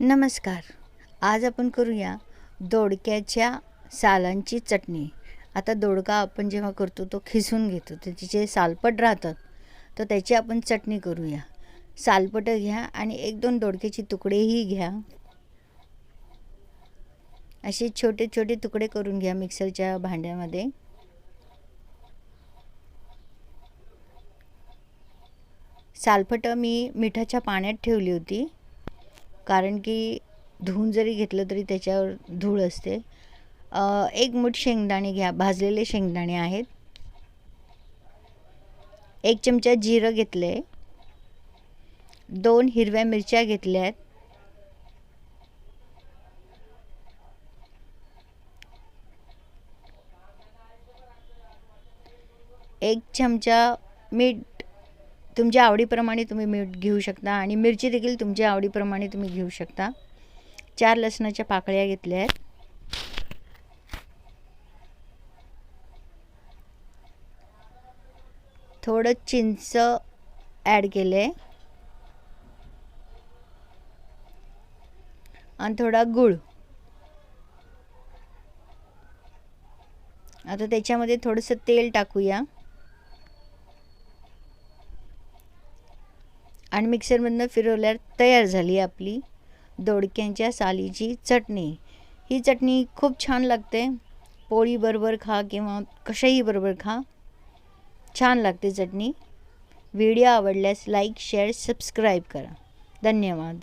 नमस्कार. आज आपण करूया दोडक्याच्या सालांची चटणी. आता दोडका आपण जेव्हा करतो तो खिसून घेतो, त्याचे जे सालपट राहतात तर त्याची आपण चटणी करूया. सालपटं घ्या आणि 1-2 दोडक्याचे तुकडेही घ्या. असे छोटे छोटे तुकडे करून घ्या मिक्सरच्या भांड्यामध्ये. सालपटं मी मिठाच्या पाण्यात ठेवली होती, कारण की धुवून जरी घेतलं तरी त्याच्यावर धूळ असते. 1 मूठ शेंगदाणे घ्या, भाजलेले शेंगदाणे आहेत. 1 चमचा जिरं घेतले. 2 हिरव्या मिरच्या घेतल्यात. 1 चमचा मीठ, तुमच्या आवडीप्रमाणे तुम्ही मीठ घेऊ शकता आणि मिरची देखील तुमच्या आवडीप्रमाणे तुम्ही घेऊ शकता. 4 लसणाच्या पाकळ्या घेतल्या आहेत. थोडं चिंच ॲड केले आणि थोडा गूळ. आता त्याच्यामध्ये थोडंसं तेल टाकूया आणि मिक्सरमधनं फिरवल्यावर तयार झाली आपली दोडक्यांच्या सालीची चटणी. ही चटणी खूप छान लागते. पोळीबरोबर खा किंवा कशाही बरोबर खा, छान लागते चटणी. व्हिडिओ आवडल्यास लाईक, शेअर, सबस्क्राईब करा. धन्यवाद.